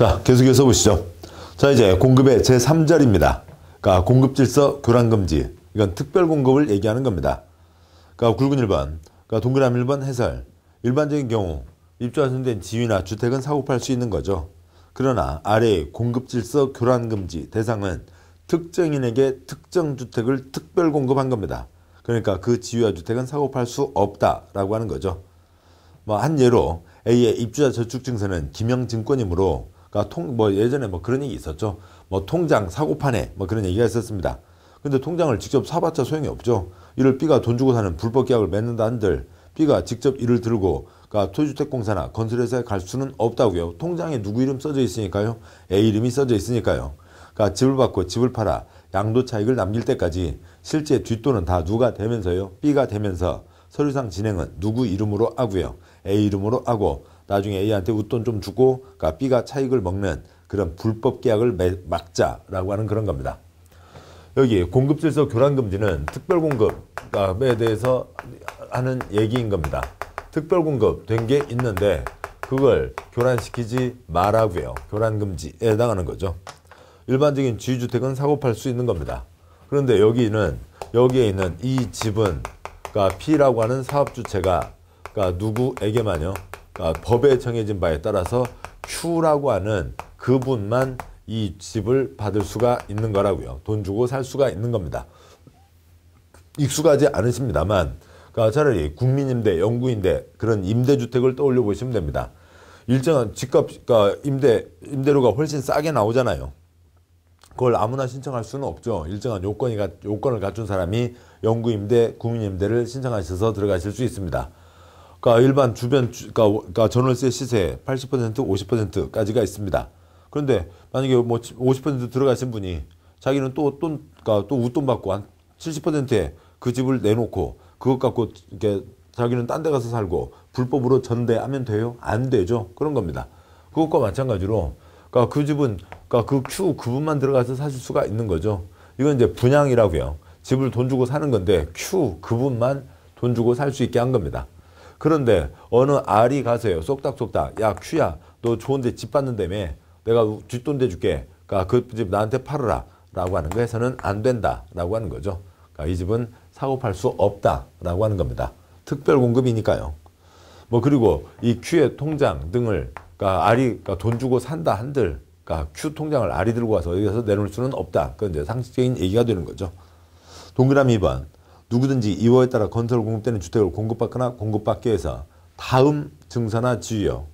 자, 계속해서 보시죠. 자, 이제 공급의 제3절입니다. 그러니까 공급질서 교란금지. 이건 특별공급을 얘기하는 겁니다. 그러니까 굵은 1번, 그러니까 동그라미 1번 해설. 일반적인 경우 입주가 선된 지위나 주택은 사고팔 수 있는 거죠. 그러나 아래의 공급질서 교란금지 대상은 특정인에게 특정 주택을 특별공급한 겁니다. 그러니까 그 지위와 주택은 사고팔 수 없다라고 하는 거죠. 한 예로 A의 입주자 저축증서는 기명증권이므로 그러니까 예전에 그런 얘기 있었죠. 통장 사고파네 그런 얘기가 있었습니다. 근데 통장을 직접 사봤자 소용이 없죠. 이를 B가 돈 주고 사는 불법 계약을 맺는다 한들 B가 직접 이를 들고 그러니까 토지주택공사나 건설회사에 갈 수는 없다고요. 통장에 누구 이름 써져 있으니까요. A 이름이 써져 있으니까요. 그러니까 집을 받고 집을 팔아 양도 차익을 남길 때까지 실제 뒷돈은 다 누가 되면서요. B가 되면서 서류상 진행은 누구 이름으로 하고요. A 이름으로 하고 나중에 A한테 웃돈 좀 주고 그러니까 B가 차익을 먹는 그런 불법 계약을 막자라고 하는 그런 겁니다. 여기 공급질서 교란금지는 특별공급에 대해서 하는 얘기인 겁니다. 특별공급 된 게 있는데 그걸 교란시키지 말라고요. 교란금지에 해당하는 거죠. 일반적인 지주택은 사고팔 수 있는 겁니다. 그런데 여기에 있는 이 집은 그러니까 P라고 하는 사업주체가 그러니까 누구에게만요. 그러니까 법에 정해진 바에 따라서 Q라고 하는 그분만 이 집을 받을 수가 있는 거라고요. 돈 주고 살 수가 있는 겁니다. 익숙하지 않으십니다만 그러니까 차라리 국민임대, 영구임대 그런 임대주택을 떠올려 보시면 됩니다. 일정한 집값, 그러니까 임대료가 훨씬 싸게 나오잖아요. 그걸 아무나 신청할 수는 없죠. 일정한 요건을 갖춘 사람이 영구임대, 국민임대를 신청하셔서 들어가실 수 있습니다. 그러니까 일반 그러니까 전월세 시세 80%, 50%까지가 있습니다. 그런데 만약에 50% 들어가신 분이 자기는 그러니까 또 웃돈 받고 한 70%에 그 집을 내놓고 그것 갖고 이렇게 자기는 딴 데 가서 살고 불법으로 전대하면 돼요? 안 되죠. 그런 겁니다. 그것과 마찬가지로 그러니까 그 집은 그러니까 그 Q 그분만 들어가서 사실 수가 있는 거죠. 이건 이제 분양이라고요. 집을 돈 주고 사는 건데 Q 그분만 돈 주고 살 수 있게 한 겁니다. 그런데 어느 R이 가서요. 쏙닥쏙닥 야 Q야 너 좋은데 집 받는다며 내가 뒷돈 대줄게. 그러니까 그 집 나한테 팔아라 라고 하는 거 해서는 안 된다 라고 하는 거죠. 그러니까 이 집은 사고팔 수 없다 라고 하는 겁니다. 특별공급이니까요. 그리고 이 Q의 통장 등을 그러니까 R이 그러니까 돈 주고 산다 한들 그러니까 Q 통장을 R이 들고 와서 여기서 내놓을 수는 없다. 그건 이제 상식적인 얘기가 되는 거죠. 동그라미 2번. 누구든지 이와에 따라 건설 공급되는 주택을 공급받거나 공급받기 위해서 다음 증서나 지위요.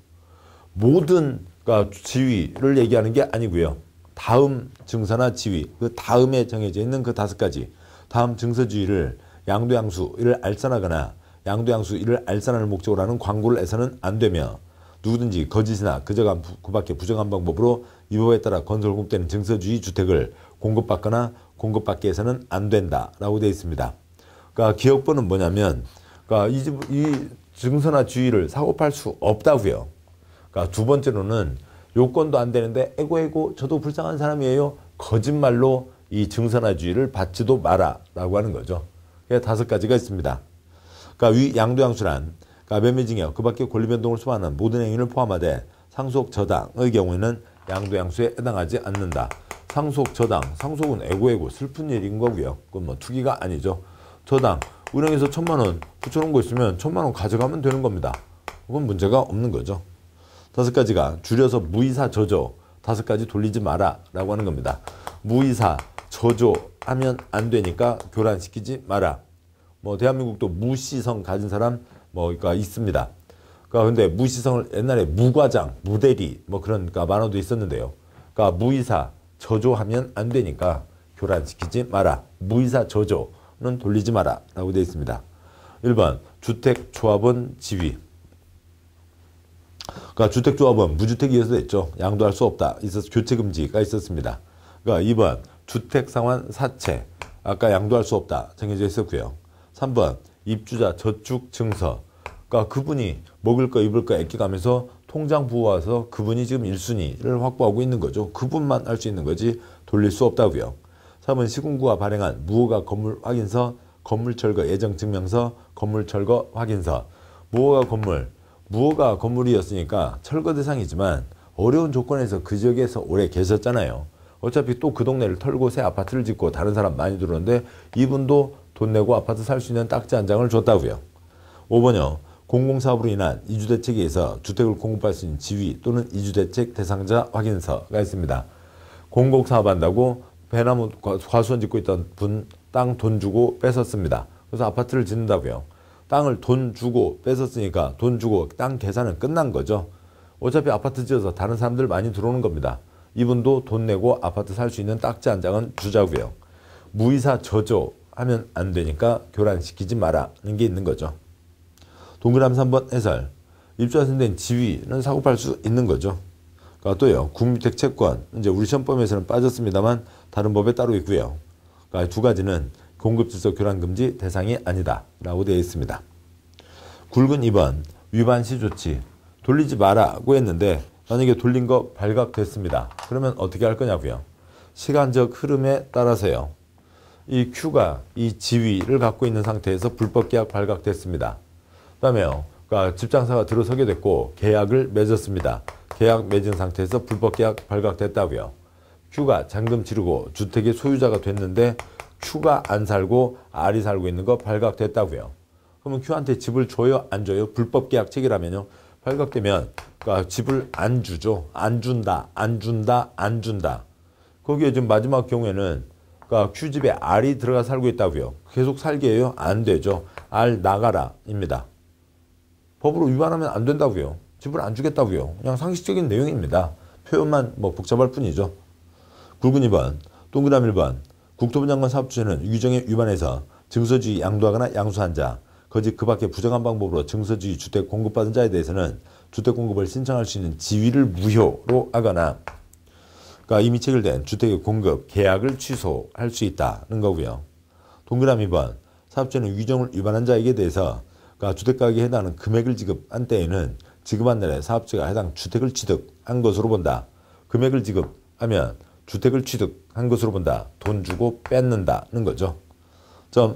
모든 그러니까 지위를 얘기하는 게 아니고요. 다음 증서나 지위, 그 다음에 정해져 있는 그 5가지 다음 증서 지위를 양도양수 이를 알선하거나 양도양수 이를 알선하는 목적으로 하는 광고를 해서는 안 되며 누구든지 거짓이나 그 밖에 부정한 방법으로 이 법에 따라 건설 공급되는 증서주의 주택을 공급받거나 공급받기 위해서는 안 된다라고 되어 있습니다. 그러니까 기억번은 뭐냐면 그러니까 이 증서나 주의를 사고팔 수 없다고요. 그러니까 두 번째로는 요건도 안 되는데 에고 저도 불쌍한 사람이에요. 거짓말로 이 증서나 주의를 받지도 마라 라고 하는 거죠. 5가지가 있습니다. 그러니까 위 양도양수란 그러니까 매매증여 그 밖에 권리변동을 소화하는 모든 행위를 포함하되 상속 저당의 경우에는 양도양수에 해당하지 않는다. 상속 저당, 상속은 에고 슬픈 일인 거고요. 그건 투기가 아니죠. 저당, 은행에서 1,000만 원 붙여놓은 거 있으면 1,000만 원 가져가면 되는 겁니다. 그건 문제가 없는 거죠. 5가지가 줄여서 무이사 저조 5가지 돌리지 마라 라고 하는 겁니다. 무이사 저조하면 안 되니까 교란시키지 마라. 대한민국도 무시성 가진 사람 그러니까 있습니다. 그러니까 근데 무시성을 옛날에 무과장, 무대리 그런 만화도 있었는데요. 그러니까 무이사 저조하면 안 되니까 교란시키지 마라. 무이사 저조는 돌리지 마라 라고 되어 있습니다. 1번 주택조합원 지위. 그러니까 주택조합은 무주택이어서 됐죠. 양도할 수 없다. 교체금지가 있었습니다. 그러니까 2번 주택상환 사채. 아까 양도할 수 없다. 정해져 있었고요. 3번 입주자 저축증서. 그러니까 그분이 먹을 거 입을 거 아껴가면서 통장 부어와서 그분이 지금 1순위를 확보하고 있는 거죠. 그분만 할 수 있는 거지 돌릴 수 없다고요. 3번 시군구가 발행한 무허가 건물 확인서, 건물철거 예정증명서, 건물철거 확인서. 무허가 건물이었으니까 철거 대상이지만 어려운 조건에서 그 지역에서 오래 계셨잖아요. 어차피 또 그 동네를 털고 새 아파트를 짓고 다른 사람 많이 들어오는데 이분도 돈 내고 아파트 살 수 있는 딱지 한 장을 줬다고요. 5번요. 공공사업으로 인한 이주대책에 의해서 주택을 공급할 수 있는 지위 또는 이주대책 대상자 확인서가 있습니다. 공공사업한다고 배나무 과수원 짓고 있던 분 땅 돈 주고 뺏었습니다. 그래서 아파트를 짓는다고요. 땅을 돈 주고 뺏었으니까 돈 주고 땅 계산은 끝난 거죠. 어차피 아파트 지어서 다른 사람들 많이 들어오는 겁니다. 이분도 돈 내고 아파트 살 수 있는 딱지 한 장은 주자고요. 무이사 저조 하면 안 되니까 교란시키지 마라는 게 있는 거죠. 동그라미 3번 해설. 입주가 된 지위는 사고팔 수 있는 거죠. 그러니까 또요. 국민주택 채권. 이제 우리 시험범위에서는 빠졌습니다만 다른 법에 따로 있고요. 그러니까 두 가지는 공급질서 교란금지 대상이 아니다 라고 되어 있습니다. 굵은 2번. 위반 시 조치. 돌리지 마라고 했는데 만약에 돌린 거 발각됐습니다. 그러면 어떻게 할 거냐고요. 시간적 흐름에 따라서요. 이 Q가 이 지위를 갖고 있는 상태에서 불법 계약 발각됐습니다. 그 다음에요. 그러니까 집장사가 들어서게 됐고 계약을 맺었습니다. 계약 맺은 상태에서 불법 계약 발각됐다고요. Q가 잔금 치르고 주택의 소유자가 됐는데 Q가 안 살고 R이 살고 있는 거 발각됐다고요. 그러면 Q한테 집을 줘요? 안 줘요? 불법 계약 체결하면요. 발각되면 그러니까 집을 안 주죠. 안 준다. 안 준다. 안 준다. 거기에 지금 마지막 경우에는 그러니까 Q집에 R이 들어가 살고 있다고요. 계속 살게 해요? 안 되죠. R 나가라 입니다. 법으로 위반하면 안 된다고요. 집을 안 주겠다고요. 그냥 상식적인 내용입니다. 표현만 뭐 복잡할 뿐이죠. 굵은 2번, 동그라미 1번. 국토부 장관 사업주체는 규정에 위반해서 증서주의 양도하거나 양수한 자, 거짓 그 밖에 부정한 방법으로 증서주의 주택 공급받은 자에 대해서는 주택 공급을 신청할 수 있는 지위를 무효로 하거나 그러니까 이미 체결된 주택의 공급 계약을 취소할 수 있다는 거고요. 동그라미 2번. 사업주체는 규정을 위반한 자에게 대해서 그러니까 주택가격에 해당하는 금액을 지급한 때에는 지급한 날에 사업주가 해당 주택을 취득한 것으로 본다. 금액을 지급하면 주택을 취득한 것으로 본다. 돈 주고 뺏는다는 거죠.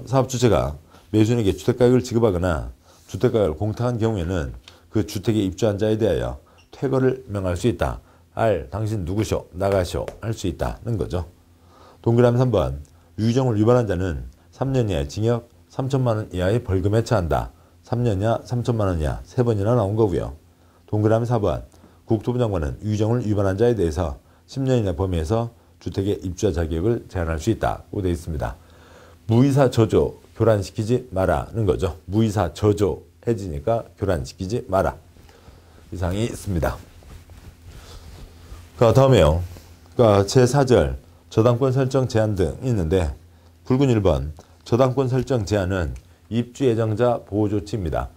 사업주체가 매수인에게 주택가격을 지급하거나 주택가격을 공탁한 경우에는 그 주택에 입주한 자에 대하여 퇴거를 명할 수 있다. R. 당신 누구쇼? 나가쇼? 할 수 있다는 거죠. 동그라미 3번. 유규정을 위반한 자는 3년 이하의 징역 3천만 원 이하의 벌금에 처한다. 3년 이하 3천만 원 이하 3번이나 나온 거고요. 동그라미 4번. 국토부 장관은 유규정을 위반한 자에 대해서 10년 이내 범위에서 주택의 입주자 자격을 제한할 수 있다고 되어 있습니다. 무이사 저조 교란시키지 마라는 거죠. 무이사 저조 해지니까 교란시키지 마라. 이상이 있습니다. 다음에요. 제4절 저당권 설정 제한 등이 있는데 굵은 1번 저당권 설정 제한은 입주 예정자 보호 조치입니다.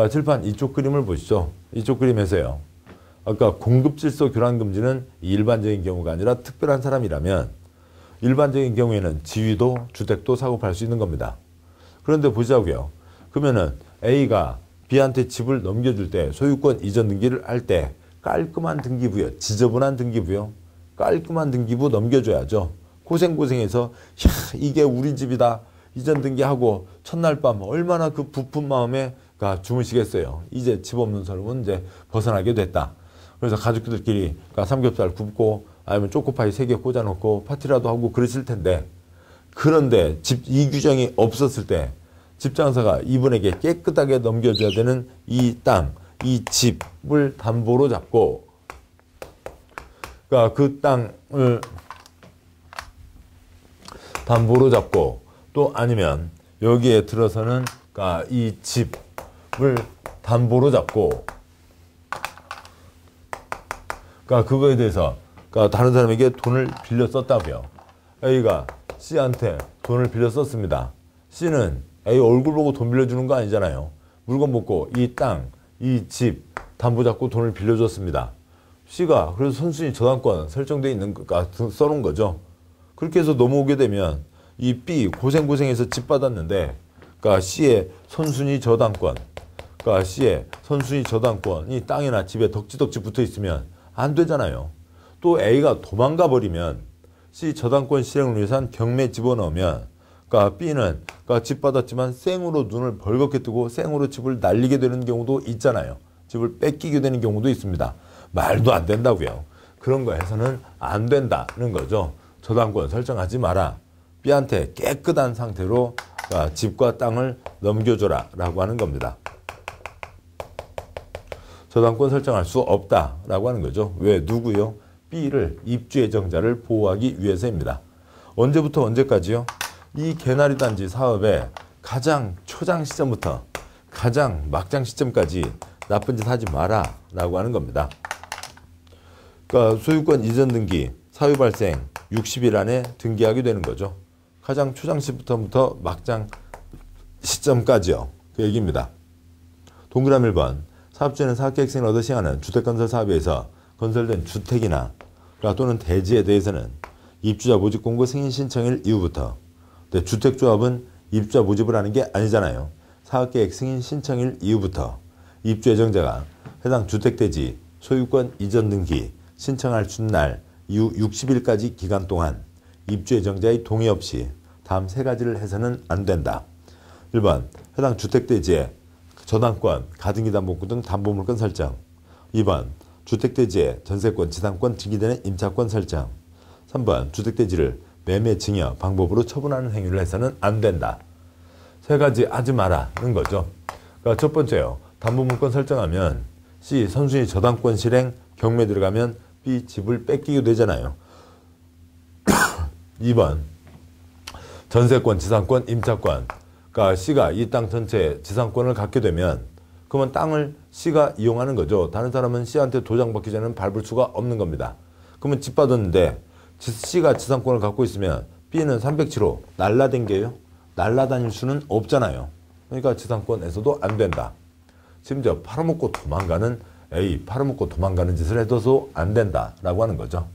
칠판 이쪽 그림을 보시죠. 이쪽 그림에서요. 아까 공급질서 교란금지는 일반적인 경우가 아니라 특별한 사람이라면 일반적인 경우에는 지위도 주택도 사고팔 수 있는 겁니다. 그런데 보자고요. 그러면은 A가 B한테 집을 넘겨줄 때 소유권 이전 등기를 할 때 깔끔한 등기부요. 지저분한 등기부요. 깔끔한 등기부 넘겨줘야죠. 고생해서 이게 우리 집이다. 이전 등기하고 첫날 밤 얼마나 그 부푼 마음에 주무시겠어요. 이제 집 없는 삶은 이제 벗어나게 됐다. 그래서 가족들끼리 삼겹살 굽고 아니면 초코파이 3개 꽂아놓고 파티라도 하고 그러실 텐데 그런데 이 규정이 없었을 때 집장사가 이분에게 깨끗하게 넘겨줘야 되는 이 땅, 이 집을 담보로 잡고 그 땅을 담보로 잡고 또 아니면 여기에 들어서는 이 집을 담보로 잡고 그거에 대해서 다른 사람에게 돈을 빌려 썼다고요. A가 C한테 돈을 빌려 썼습니다. C는 A 얼굴 보고 돈 빌려주는 거 아니잖아요. 물건 먹고 이 땅, 이 집 담보 잡고 돈을 빌려줬습니다. C가 그래서 선순위 저당권 설정되어 있는 써놓은 거죠. 그렇게 해서 넘어오게 되면 이 B 고생해서 집 받았는데 C의 선순위 저당권 C의 선순위 저당권이 땅이나 집에 덕지덕지 붙어 있으면 안 되잖아요. 또 A가 도망가 버리면 C 저당권 실행을 위해서 한 경매 집어넣으면 B는 집 받았지만 생으로 눈을 벌겋게 뜨고 생으로 집을 날리게 되는 경우도 있잖아요. 집을 뺏기게 되는 경우도 있습니다. 말도 안 된다고요. 그런 거 해서는 안 된다는 거죠. 저당권 설정하지 마라. B한테 깨끗한 상태로 집과 땅을 넘겨줘라 라고 하는 겁니다. 저당권 설정할 수 없다라고 하는 거죠. 왜? 누구요? B를 입주 예정자를 보호하기 위해서입니다. 언제부터 언제까지요? 이 개나리 단지 사업의 가장 초장 시점부터 가장 막장 시점까지 나쁜 짓 하지 마라 라고 하는 겁니다. 그러니까 소유권 이전 등기 사유 발생 60일 안에 등기하게 되는 거죠. 가장 초장 시점부터 막장 시점까지요. 그 얘기입니다. 동그라미 1번 사업주는 사업계획서를 얻어 시행하는 주택건설 사업에서 건설된 주택이나 또는 대지에 대해서는 입주자 모집 공고 승인 신청일 이후부터 주택조합은 입주자 모집을 하는 게 아니잖아요. 사업계획 승인 신청일 이후부터 입주 예정자가 해당 주택대지 소유권 이전 등기 신청할 수 있는 날 이후 60일까지 기간 동안 입주 예정자의 동의 없이 다음 세 가지를 해서는 안 된다. 1번 해당 주택대지의 저당권, 가등기담보권 등 담보물권 설정. 2번 주택대지의 전세권, 지상권 증기되는 임차권 설정. 3번 주택대지를 매매 증여 방법으로 처분하는 행위를 해서는 안 된다. 세 가지 하지 마라는 거죠. 그러니까 첫 번째요. 담보물권 설정하면 C. 선순위 저당권 실행 경매 들어가면 B. 집을 뺏기게 되잖아요. 2번 전세권, 지상권, 임차권. 그러니까 C가 이 땅 전체에 지상권을 갖게 되면 그러면 땅을 C가 이용하는 거죠. 다른 사람은 C한테 도장 받기 전에는 밟을 수가 없는 겁니다. 그러면 집 받았는데 C가 지상권을 갖고 있으면 B는 307호 날라댕겨요? 날라다닐 수는 없잖아요. 그러니까 지상권에서도 안 된다. 심지어 팔아먹고 도망가는 A, 팔아먹고 도망가는 짓을 해둬도 안 된다라고 하는 거죠.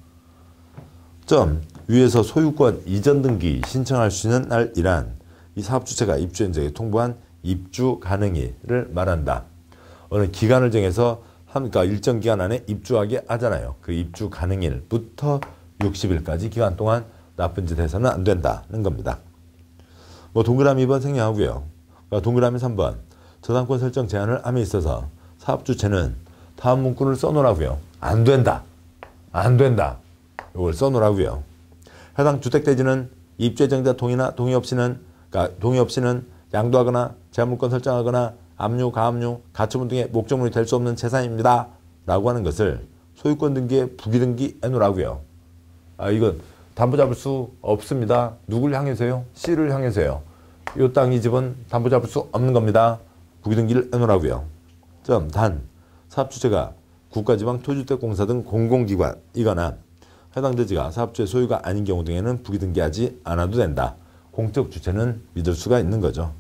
점 위에서 소유권 이전 등기 신청할 수 있는 날이란 이 사업주체가 입주현장에 통보한 입주 가능일을 말한다. 어느 기간을 정해서 그러니까 일정 기간 안에 입주하게 하잖아요. 그 입주 가능일부터 60일까지 기간 동안 나쁜 짓 해서는 안 된다는 겁니다. 동그라미 2번 생략하고요. 동그라미 3번 저당권 설정 제한을 함에 있어서 사업주체는 다음 문구를 써놓으라고요. 안 된다. 안 된다. 이걸 써놓으라고요. 해당 주택대지는 입주 예정자 동의나 동의 없이는 양도하거나 제한물권 설정하거나 압류, 가압류, 가처분 등의 목적물이 될 수 없는 재산입니다. 라고 하는 것을 소유권 등기에 부기등기 해놓으라고요. 이건 담보 잡을 수 없습니다. 누굴 향해서요? C를 향해서요. 이 땅, 이 집은 담보 잡을 수 없는 겁니다. 부기등기를 해놓으라고요. 단, 사업주체가 국가지방토지주택공사 등 공공기관이거나 해당 대지가 사업주의 소유가 아닌 경우 등에는 부기등기하지 않아도 된다. 공적 주체는 믿을 수가 있는 거죠.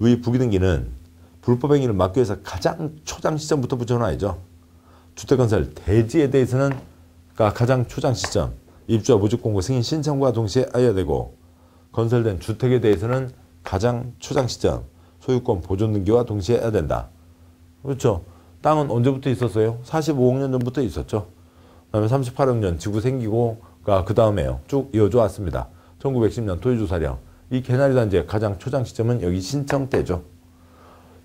위 부기등기는 불법 행위를 막기 위해서 가장 초장 시점부터 붙여놔야죠. 주택건설 대지에 대해서는 가장 초장 시점, 입주와 모집 공고 승인 신청과 동시에 해야 되고 건설된 주택에 대해서는 가장 초장 시점, 소유권 보존 등기와 동시에 해야 된다. 그렇죠. 땅은 언제부터 있었어요? 45억 년 전부터 있었죠. 그 다음에 38억 년 지구 생기고 그 다음에요. 쭉 이어져 왔습니다. 1910년 토지조사령. 이 개나리 단지의 가장 초장 시점은 여기 신청 때죠.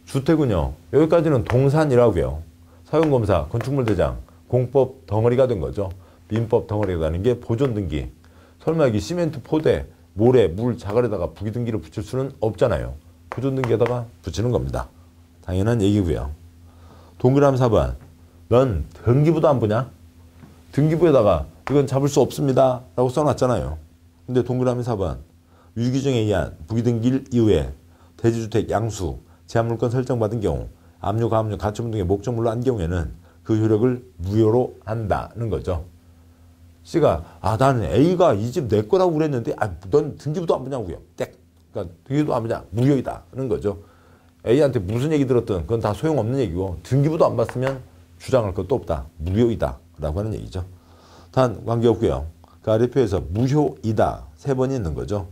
주택은요. 여기까지는 동산이라고요. 사용검사, 건축물 대장, 공법 덩어리가 된 거죠. 민법 덩어리가 되는 게 보존 등기. 설마 여기 시멘트 포대, 모래, 물, 자갈에다가 부기등기를 붙일 수는 없잖아요. 보존 등기에다가 붙이는 겁니다. 당연한 얘기고요. 동그라미 4번. 넌 등기부도 안 보냐? 등기부에다가 이건 잡을 수 없습니다. 라고 써놨잖아요. 근데 동그라미 4번. 위규정에 의한 부기등기일 이후에 대지주택 양수, 제한물권 설정받은 경우 압류, 가압류, 가처분 등의 목적물로 한 경우에는 그 효력을 무효로 한다는 거죠. C가 나는 A가 이 집 내 거라고 그랬는데 넌 등기부도 안 보냐고요. 그러니까 등기부도 안 보냐. 무효이다는 거죠. A한테 무슨 얘기 들었든 그건 다 소용없는 얘기고 등기부도 안 봤으면 주장할 것도 없다. 무효이다 라고 하는 얘기죠. 단 관계없고요. 그 아래표에서 무효이다 3번이 있는 거죠.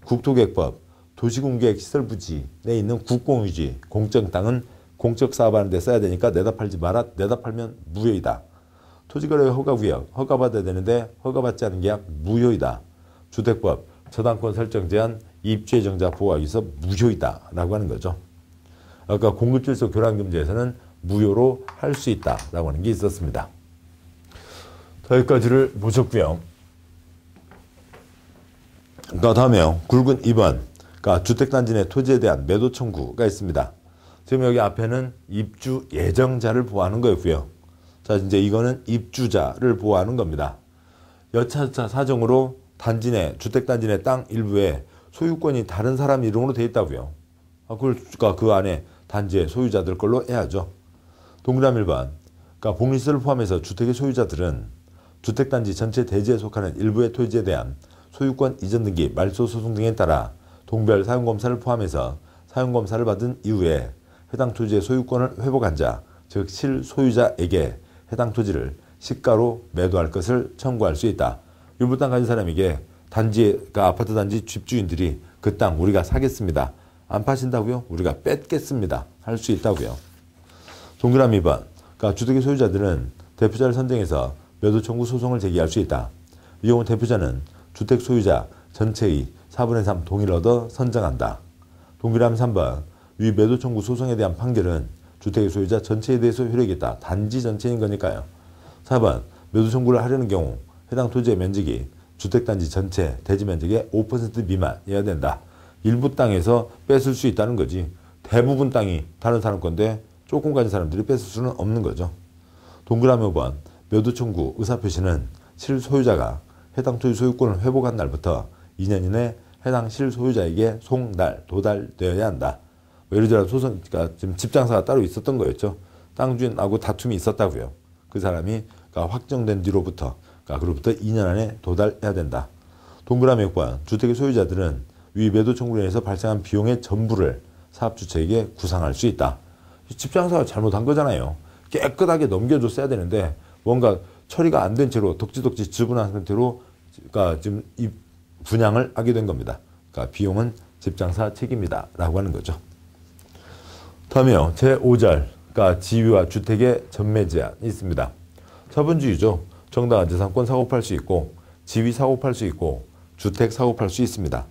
국토계획법 도시공계시설부지에 있는 국공유지 공적 땅은 공적 사업하는 데 써야 되니까 내다 팔지 마라. 내다 팔면 무효이다. 토지거래 허가구역 허가받아야 되는데 허가받지 않은 계약 무효이다. 주택법 저당권 설정 제한 입주 예정자 보호하기 위해서 무효이다 라고 하는 거죠. 아까 공급질서 교란금지에서는 무효로 할 수 있다라고 하는 게 있었습니다. 여기까지를 보셨고요. 다음에요. 굵은 2번. 그러니까 주택단지 내 토지에 대한 매도 청구가 있습니다. 지금 여기 앞에는 입주 예정자를 보호하는 거였고요. 자, 이제 이거는 입주자를 보호하는 겁니다. 여차저차 사정으로 단지 내, 주택단지 내 땅 일부에 소유권이 다른 사람 이름으로 되어 있다고요. 그러니까 그 안에 단지의 소유자들 걸로 해야죠. 동그라미 1번. 그러니까 복리스를 포함해서 주택의 소유자들은 주택단지 전체 대지에 속하는 일부의 토지에 대한 소유권 이전 등기, 말소 소송 등에 따라 동별 사용검사를 포함해서 사용검사를 받은 이후에 해당 토지의 소유권을 회복한 자, 즉 실소유자에게 해당 토지를 시가로 매도할 것을 청구할 수 있다. 일부 땅 가진 사람에게 단지, 그러니까 아파트 단지 집주인들이 그 땅 우리가 사겠습니다. 안 파신다고요? 우리가 뺏겠습니다. 할 수 있다고요. 동그라미 2번. 그러니까 주택의 소유자들은 대표자를 선정해서 매도 청구 소송을 제기할 수 있다. 이 경우 대표자는 주택 소유자 전체의 4분의 3 동의를 얻어 선정한다. 동그라미 3번. 위 매도 청구 소송에 대한 판결은 주택의 소유자 전체에 대해서 효력이 있다. 단지 전체인 거니까요. 4번. 매도 청구를 하려는 경우 해당 토지의 면적이 주택단지 전체 대지 면적의 5% 미만이어야 된다. 일부 땅에서 뺏을 수 있다는 거지. 대부분 땅이 다른 사람 건데 조금 가진 사람들이 뺏을 수는 없는 거죠. 동그라미 5번. 매도 청구 의사표시는 실소유자가 해당 토지 소유권을 회복한 날부터 2년 이내 해당 실소유자에게 송달, 도달되어야 한다. 예를 들어 소송, 그러니까 지금 집장사가 따로 있었던 거였죠. 땅 주인하고 다툼이 있었다고요. 그 사람이 그러니까 확정된 뒤로부터, 그러니까 그로부터 2년 안에 도달해야 된다. 동그라미 6번. 주택의 소유자들은 위 매도 청구로 인해서 발생한 비용의 전부를 사업주체에게 구상할 수 있다. 집장사가 잘못한 거잖아요. 깨끗하게 넘겨줬어야 되는데 뭔가 처리가 안 된 채로 덕지덕지 지분한 상태로 그러니까 지금 이 분양을 하게 된 겁니다. 그러니까 비용은 집장사 책임이다 라고 하는 거죠. 다음에요. 제5절. 그러니까 지위와 주택의 전매 제한이 있습니다. 처분주의죠. 정당한 재산권 사고 팔 수 있고 지위 사고 팔 수 있고 주택 사고 팔 수 있습니다.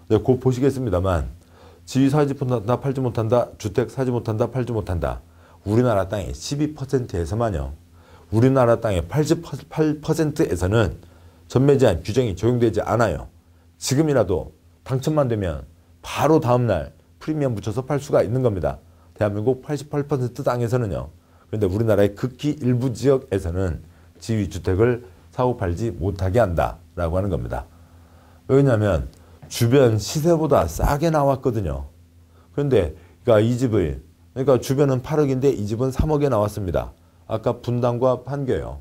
네, 곧 보시겠습니다만 지위 사지 못한다, 팔지 못한다, 주택 사지 못한다, 팔지 못한다. 우리나라 땅의 12%에서만요. 우리나라 땅의 88%에서는 전매 제한 규정이 적용되지 않아요. 지금이라도 당첨만 되면 바로 다음날 프리미엄 붙여서 팔 수가 있는 겁니다. 대한민국 88% 땅에서는요. 그런데 우리나라의 극히 일부 지역에서는 지위주택을 사고 팔지 못하게 한다라고 하는 겁니다. 왜냐하면 주변 시세보다 싸게 나왔거든요. 그런데 그러니까 이 집을 그러니까 주변은 8억인데 이 집은 3억에 나왔습니다. 아까 분당과 판교요.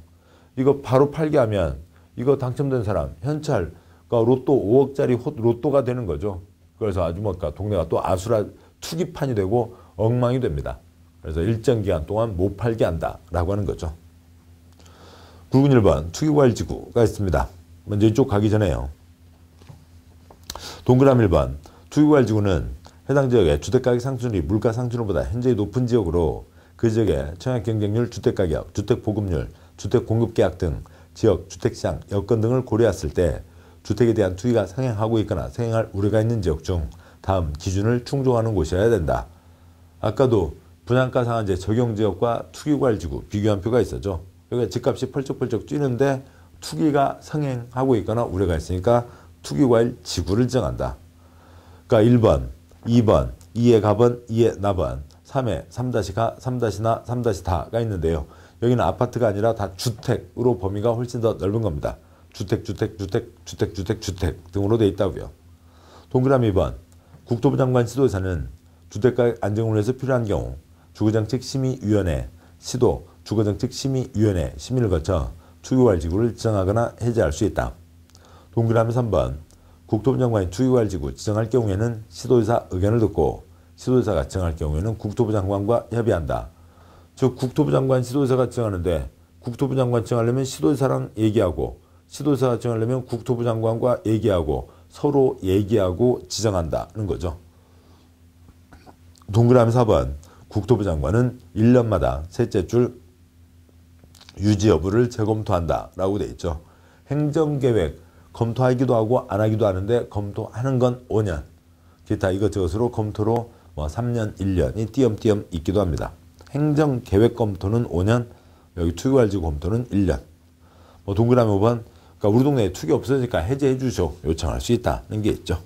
이거 바로 팔게 하면 이거 당첨된 사람 현찰 그러니까 로또 5억짜리 로또가 되는 거죠. 그래서 아주 뭔가 동네가 또 아수라 투기판이 되고 엉망이 됩니다. 그래서 일정 기간 동안 못 팔게 한다라고 하는 거죠. 굵은 1번 투기과열지구가 있습니다. 먼저 이쪽 가기 전에요. 동그라미 1번 투기과열지구는 해당 지역의 주택가격 상승률이 물가 상승률보다 현저히 높은 지역으로 그 지역의 청약 경쟁률, 주택가격, 주택보급률, 주택공급계약 등 지역, 주택시장, 여건 등을 고려했을 때 주택에 대한 투기가 상행하고 있거나 상행할 우려가 있는 지역 중 다음 기준을 충족하는 곳이어야 된다. 아까도 분양가 상한제 적용지역과 투기과열지구 비교한 표가 있었죠. 여기 집값이 펄쩍펄쩍 뛰는데 투기가 상행하고 있거나 우려가 있으니까 투기과열지구를 정한다. 그러니까 1번, 2번, 2의 가번, 2의 나번, 3의 3-가, 3-나, 3-다가 있는데요. 여기는 아파트가 아니라 다 주택으로 범위가 훨씬 더 넓은 겁니다. 주택 등으로 되어 있다고요. 동그라미 2번. 국토부 장관 시도에서는 주택가격 안정을 위해서 필요한 경우 주거정책심의위원회, 시도 주거정책심의위원회 심의를 거쳐 투기과열지구를 지정하거나 해제할 수 있다. 동그라미 3번. 국토부 장관이 투기과열지구 지정할 경우에는 시도지사 의견을 듣고 시도지사가 지정할 경우에는 국토부 장관과 협의한다. 즉 국토부 장관 시도지사가 지정하는데 국토부 장관 지정하려면 시도지사랑 얘기하고 시도지사가 지정하려면 국토부 장관과 얘기하고 서로 얘기하고 지정한다는 거죠. 동그라미 4번. 국토부 장관은 1년마다 셋째 줄 유지 여부를 재검토한다 라고 돼 있죠. 행정계획 검토하기도 하고 안 하기도 하는데 검토하는 건 5년 기타 이것저것으로 검토로 뭐 3년 1년이 띄엄띄엄 있기도 합니다. 행정계획 검토는 5년, 여기 투기활지 검토는 1년. 뭐 동그라미 5번, 그러니까 우리 동네에 투기 없어지니까 해제해 주죠. 요청할 수 있다는 게 있죠.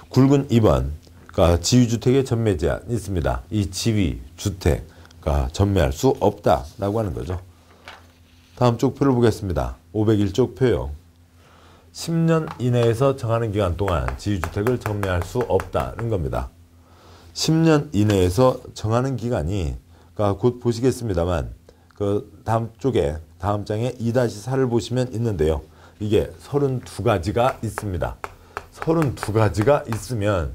굵은 2번, 그러니까 지위주택의 전매 제한이 있습니다. 이 지위주택, 그러니까 전매할 수 없다라고 하는 거죠. 다음 쪽 표를 보겠습니다. 501쪽 표요. 10년 이내에서 정하는 기간 동안 지위주택을 전매할 수 없다는 겁니다. 10년 이내에서 정하는 기간이, 그러니까 곧 보시겠습니다만, 그 다음 쪽에, 다음 장에 2-4를 보시면 있는데요. 이게 32가지가 있습니다. 32가지가 있으면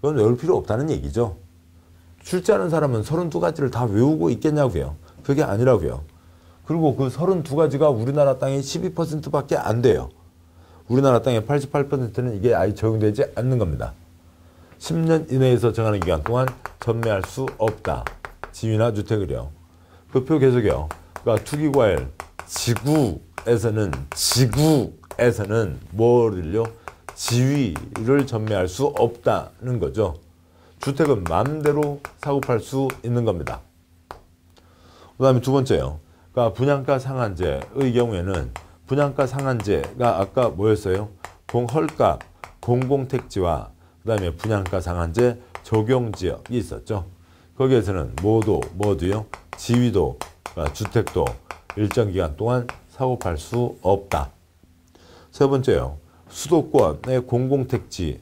그건 외울 필요 없다는 얘기죠. 출제하는 사람은 32가지를 다 외우고 있겠냐고요. 그게 아니라고요. 그리고 그 32가지가 우리나라 땅의 12%밖에 안 돼요. 우리나라 땅의 88%는 이게 아예 적용되지 않는 겁니다. 10년 이내에서 정하는 기간 동안 전매할 수 없다. 지위나 주택을요. 그 표 계속요. 그러니까 투기과열 지구에서는 뭐를요? 지위를 전매할 수 없다는 거죠. 주택은 마음대로 사고 팔 수 있는 겁니다. 그 다음에 두 번째요. 그러니까 분양가 상한제의 경우에는 분양가 상한제가 아까 뭐였어요? 헐값, 공공택지와 그 다음에 분양가 상한제 적용지역이 있었죠. 거기에서는 뭐도요? 지위도, 그러니까 주택도 일정 기간 동안 사고 팔 수 없다. 세 번째요. 수도권의 공공택지는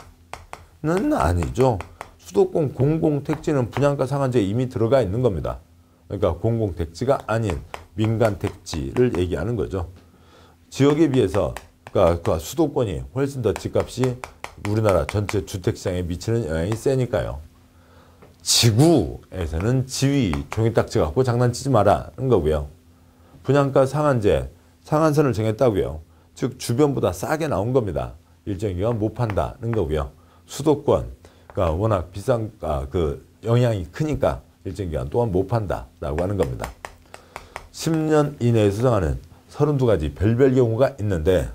아니죠. 수도권 공공택지는 분양가 상한제에 이미 들어가 있는 겁니다. 그러니까 공공택지가 아닌 민간택지를 얘기하는 거죠. 지역에 비해서 그러니까 수도권이 훨씬 더 집값이 우리나라 전체 주택시장에 미치는 영향이 세니까요. 지구에서는 지위, 종이딱지 갖고 장난치지 마라는 거고요. 분양가 상한제, 상한선을 정했다고요. 즉 주변보다 싸게 나온 겁니다. 일정 기간 못 판다는 거고요. 수도권, 그러니까 워낙 비싼 그 영향이 크니까 일정 기간 동안 못 판다라고 하는 겁니다. 10년 이내에서 정하는 32가지 별별 경우가 있는데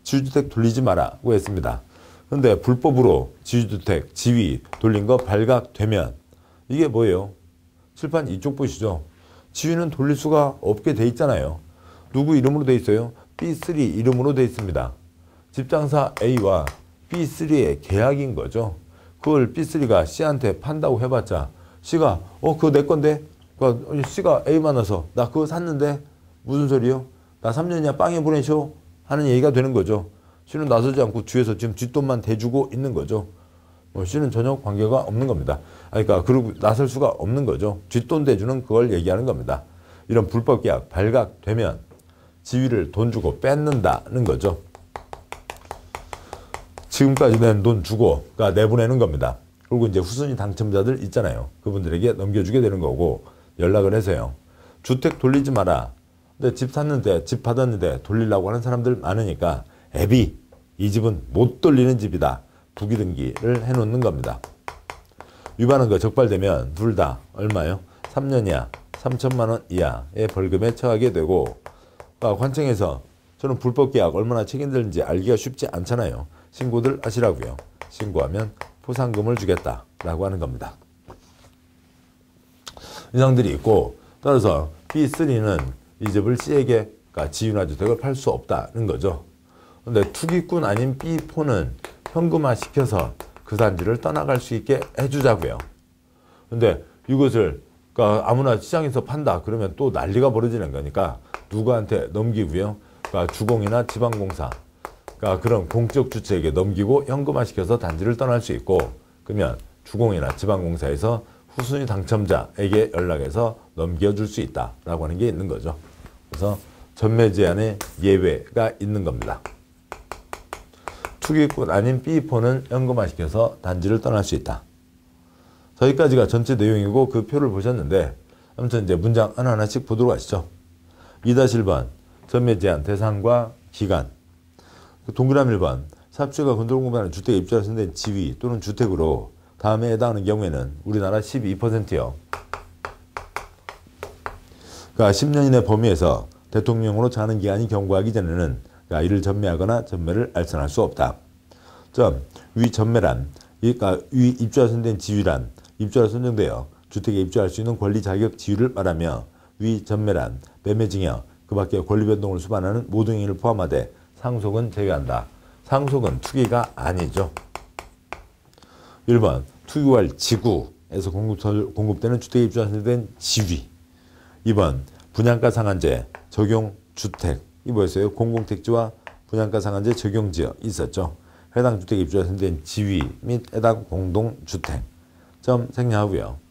지위주택 돌리지 마라고 했습니다. 그런데 불법으로 지위주택, 지위 돌린 거 발각되면 이게 뭐예요? 칠판 이쪽 보시죠. 지위는 돌릴 수가 없게 돼 있잖아요. 누구 이름으로 돼 있어요? B3 이름으로 돼 있습니다. 집장사 A와 B3의 계약인 거죠. 그걸 B3가 C한테 판다고 해봤자 C가 그거 내 건데? C가 A 만나서 나 그거 샀는데? 무슨 소리요? 나 3년이야 빵에 보내쇼? 하는 얘기가 되는 거죠. C는 나서지 않고 뒤에서 지금 뒷돈만 대주고 있는 거죠. C는 전혀 관계가 없는 겁니다. 그러니까 그리고 나설 수가 없는 거죠. 뒷돈 대주는 그걸 얘기하는 겁니다. 이런 불법 계약 발각되면 지위를 돈 주고 뺏는다는 거죠. 지금까지 낸 돈 주고 내보내는 겁니다. 그리고 이제 후순위 당첨자들 있잖아요. 그분들에게 넘겨주게 되는 거고 연락을 해서요. 주택 돌리지 마라. 근데 집 샀는데 집 받았는데 돌리려고 하는 사람들 많으니까 애비 이 집은 못 돌리는 집이다. 부기등기를 해놓는 겁니다. 위반한 거 적발되면 둘 다 얼마요? 3년 이하 3천만 원 이하의 벌금에 처하게 되고 관청에서 저는 불법 계약 얼마나 책임들는지 알기가 쉽지 않잖아요. 신고들 하시라고요. 신고하면 포상금을 주겠다라고 하는 겁니다. 이상들이 있고 따라서 B3는 이 집을 C에게 지위나 주택을 팔 수 없다는 거죠. 근데 투기꾼 아닌 B4는 현금화 시켜서 그 단지를 떠나갈 수 있게 해주자고요. 근데 이것을 아무나 시장에서 판다 그러면 또 난리가 벌어지는 거니까 누구한테 넘기고요. 주공이나 지방공사 그런 공적 주체에게 넘기고 현금화 시켜서 단지를 떠날 수 있고 그러면 주공이나 지방공사에서 후순위 당첨자에게 연락해서 넘겨줄 수 있다라고 하는 게 있는 거죠. 그래서 전매 제한의 예외가 있는 겁니다. 투기꾼 아닌 B4는 현금화 시켜서 단지를 떠날 수 있다. 여기까지가 전체 내용이고 그 표를 보셨는데 아무튼 이제 문장 하나하나씩 보도록 하시죠. 2-1번 전매 제한 대상과 기간. 동그라미 1번 사업주가 건설공부하는 주택에 입주하여 선된 지위 또는 주택으로 다음에 해당하는 경우에는 우리나라 12%요. 그러니까 10년 이내 범위에서 대통령으로 정하는 기간이 경과하기 전에는 이를 전매하거나 전매를 알선할 수 없다. 위 전매란, 위 입주하여 선된 지위란 입주하여 선정되어 주택에 입주할 수 있는 권리 자격 지위를 말하며 위 전매란, 매매증여, 그 밖에 권리 변동을 수반하는 모든 행위를 포함하되 상속은 제외한다. 상속은 투기가 아니죠. 1번 투기할 지구에서 공급되는 주택에 입주하는 된 지위. 2번 분양가 상한제 적용 주택. 이 뭐였어요? 공공택지와 분양가 상한제 적용지역 있었죠. 해당 주택에 입주하는 된 지위 및 해당 공동주택. 점 생략하고요.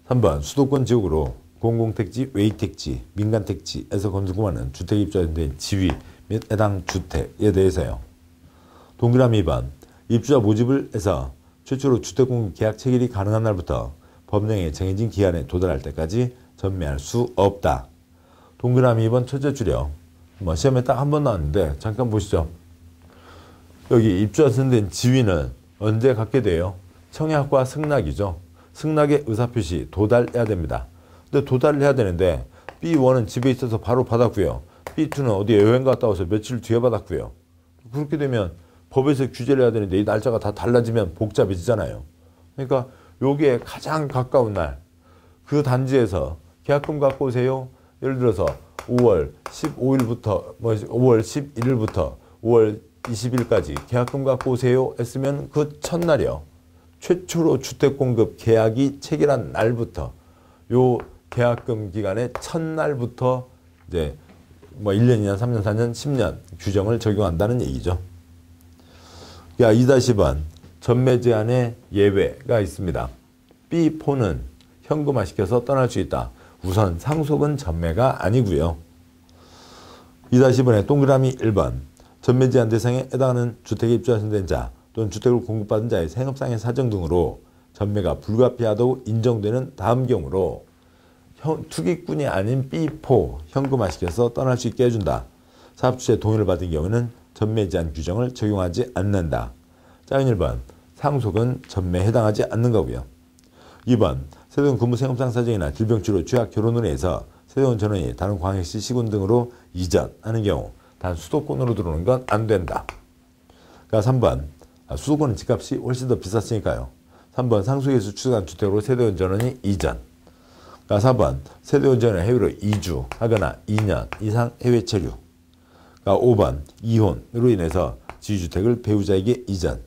3번 수도권 지역으로 공공택지, 외의택지, 민간택지에서 건축하는 주택에 입주하는 된 지위 및 해당 주택에 대해서요. 동그라미 2번 입주자 모집을 해서 최초로 주택공급 계약 체결이 가능한 날부터 법령에 정해진 기한에 도달할 때까지 전매할 수 없다. 동그라미 2번 첫째 줄이요. 시험에 딱 한 번 나왔는데 잠깐 보시죠. 여기 입주자 선된 지위는 언제 갖게 돼요? 청약과 승낙이죠. 승낙의 의사표시 도달해야 됩니다. 근데 도달을 해야 되는데 B1은 집에 있어서 바로 받았고요. B2는 어디에 여행 갔다 와서 며칠 뒤에 받았고요. 그렇게 되면 법에서 규제를 해야 되는데 이 날짜가 다 달라지면 복잡해지잖아요. 그러니까 여기에 가장 가까운 날, 그 단지에서 계약금 갖고 오세요. 예를 들어서 5월 15일부터 5월 11일부터 5월 20일까지 계약금 갖고 오세요 했으면 그 첫날이요. 최초로 주택공급 계약이 체결한 날부터 요 계약금 기간의 첫날부터 이제 1년이나 3년, 4년, 10년 규정을 적용한다는 얘기죠. 2-번 전매 제한의 예외가 있습니다. B4는 현금화시켜서 떠날 수 있다. 우선 상속은 전매가 아니고요. 2-번의 동그라미 1번 전매 제한 대상에 해당하는 주택에 입주하신 자 또는 주택을 공급받은 자의 생업상의 사정 등으로 전매가 불가피하다고 인정되는 다음 경우로 투기꾼이 아닌 B4 현금화시켜서 떠날 수 있게 해준다. 사업주의 동의를 받은 경우는 전매 제한 규정을 적용하지 않는다. 짜인 1번 상속은 전매에 해당하지 않는 거고요. 2번 세대원 근무 생업상 사정이나 질병치료, 취약, 결혼으로 해서 세대원 전원이 다른 광역시, 시군 등으로 이전하는 경우 단 수도권으로 들어오는 건 안 된다. 그러니까 3번 수도권은 집값이 훨씬 더 비쌌으니까요. 3번 상속에서 추가한 주택으로 세대원 전원이 이전. 그러니까 4번 세대원 전원이 해외로 이주하거나 2년 이상 해외 체류. 그러니까 5번 이혼으로 인해서 지주택을 배우자에게 이전.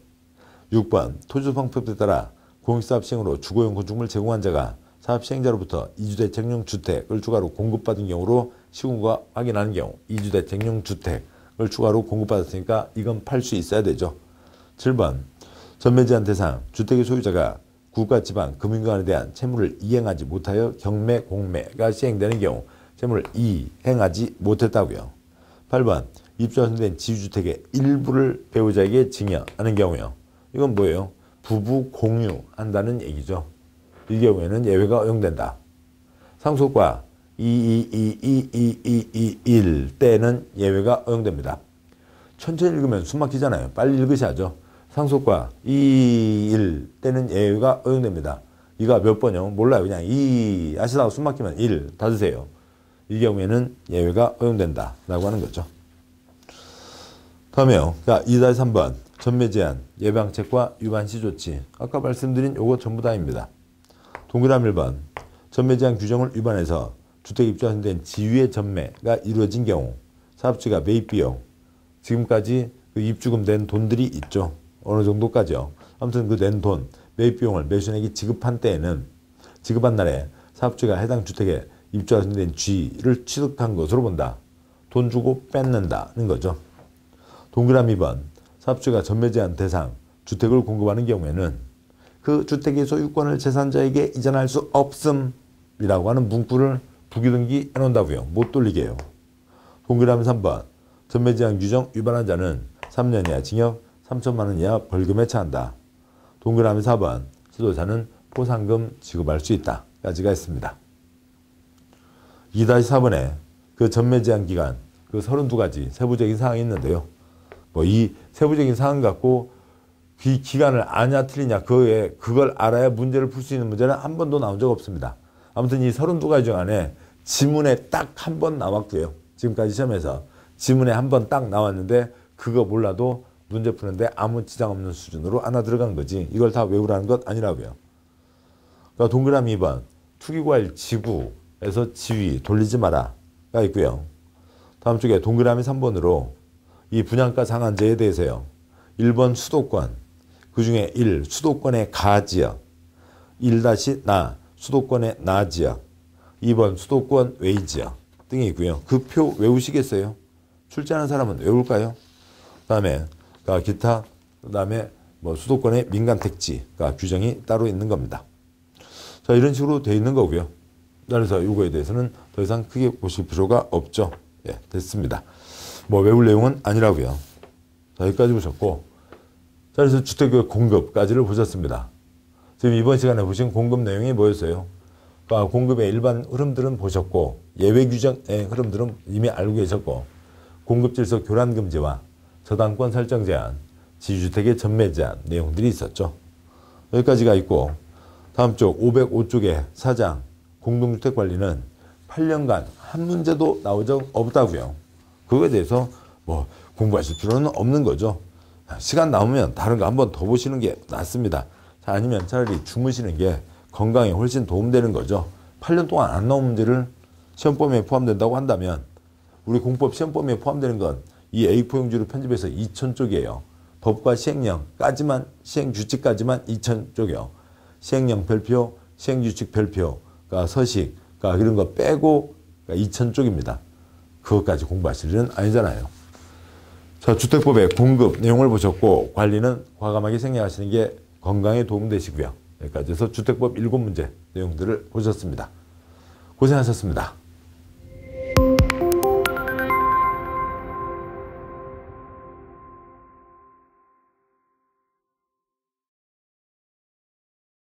6번 토지방법에 따라 공익사업 시행으로 주거용 건축물 제공한 자가 사업 시행자로부터 이주대책용 주택을 추가로 공급받은 경우로 시군과 확인하는 경우 이주대책용 주택을 추가로 공급받았으니까 이건 팔 수 있어야 되죠. 7번 전매 제한 대상 주택의 소유자가 국가, 지방, 금융기관에 대한 채무를 이행하지 못하여 경매, 공매가 시행되는 경우 채무를 이행하지 못했다고요. 8번 입주된 지주택의 일부를 배우자에게 증여하는 경우요. 이건 뭐예요? 부부 공유한다는 얘기죠. 이 경우에는 예외가 허용된다. 상속과 2222221 때는 예외가 허용됩니다. 천천히 읽으면 숨 막히잖아요. 빨리 읽으셔야죠. 상속과 221 때는 예외가 허용됩니다. 이가 몇 번이요? 몰라요. 그냥 2 하시다가 숨 막히면 1 닫으세요. 이 경우에는 예외가 허용된다 라고 하는 거죠. 다음에요. 2-3번 전매 제한, 예방책과 위반시 조치. 아까 말씀드린 요거 전부 다입니다. 동그라미 1번 전매 제한 규정을 위반해서 주택 입주하신 데는 지위의 전매가 이루어진 경우 사업주가 매입 비용, 지금까지 그 입주금 낸 돈들이 있죠. 어느 정도까지요. 아무튼 그 낸 돈, 매입 비용을 매수인에게 지급한 때에는 지급한 날에 사업주가 해당 주택에 입주하신 데는 쥐를 취득한 것으로 본다. 돈 주고 뺏는다는 거죠. 동그라미 2번 사업주가 전매 제한 대상 주택을 공급하는 경우에는 그 주택의 소유권을 제3자에게 이전할 수 없음이라고 하는 문구를 부기등기 해놓는다고요. 못 돌리게요. 동그라미 3번 전매 제한 규정 위반한 자는 3년 이하 징역 3천만 원 이하 벌금에 처한다. 동그라미 4번 수도자는 포상금 지급할 수 있다. 까지가 있습니다. 2-4번에 그 전매 제한 기간 그 32가지 세부적인 사항이 있는데요. 이 세부적인 사항 갖고 그 기간을 아냐 틀리냐 그걸 알아야 문제를 풀 수 있는 문제는 한 번도 나온 적 없습니다. 아무튼 이 32가지 중 안에 지문에 딱 한 번 나왔고요. 지금까지 시험에서 지문에 한 번 딱 나왔는데 그거 몰라도 문제 푸는데 아무 지장 없는 수준으로 하나 들어간 거지 이걸 다 외우라는 것 아니라고요. 그러니까 동그라미 2번 투기과일 지구에서 지위 돌리지 마라가 있고요. 다음 쪽에 동그라미 3번으로 이 분양가 상한제에 대해서요. 1번 수도권, 그 중에 1. 수도권의 가지역 1-나 수도권의 나지역 2번 수도권 외지역 등이 있고요. 그 표 외우시겠어요? 출제하는 사람은 외울까요? 그다음에 기타, 그다음에 뭐 수도권의 민간 택지가 규정이 따로 있는 겁니다. 자, 이런 식으로 되어 있는 거고요. 그래서 이거에 대해서는 더 이상 크게 보실 필요가 없죠. 예, 됐습니다. 뭐 외울 내용은 아니라고요. 자, 여기까지 보셨고, 자, 그래서 주택 공급까지를 보셨습니다. 지금 이번 시간에 보신 공급 내용이 뭐였어요? 그러니까 공급의 일반 흐름들은 보셨고, 예외 규정의 흐름들은 이미 알고 계셨고, 공급 질서 교란 금지와 저당권 설정 제한, 지주택의 전매 제한 내용들이 있었죠. 여기까지가 있고, 다음 쪽 505쪽의 사장 공동주택 관리는 8년간 한 문제도 나온 적 없다고요. 그거에 대해서 뭐 공부하실 필요는 없는 거죠. 시간 남으면 다른 거 한번 더 보시는 게 낫습니다. 자, 아니면 차라리 주무시는 게 건강에 훨씬 도움되는 거죠. 8년 동안 안 나온 문제를 시험 범위에 포함된다고 한다면 우리 공법 시험 범위에 포함되는 건 이 A4 용지로 편집해서 2000쪽이에요. 법과 시행령까지만, 시행규칙까지만 2000쪽이요. 시행령 별표, 시행규칙 별표가 서식, 이런 거 빼고 2000쪽입니다. 그것까지 공부하실 일은 아니잖아요. 자, 주택법의 공급 내용을 보셨고, 관리는 과감하게 생각하시는 게 건강에 도움되시고요. 여기까지 해서 주택법 7문제 내용들을 보셨습니다. 고생하셨습니다.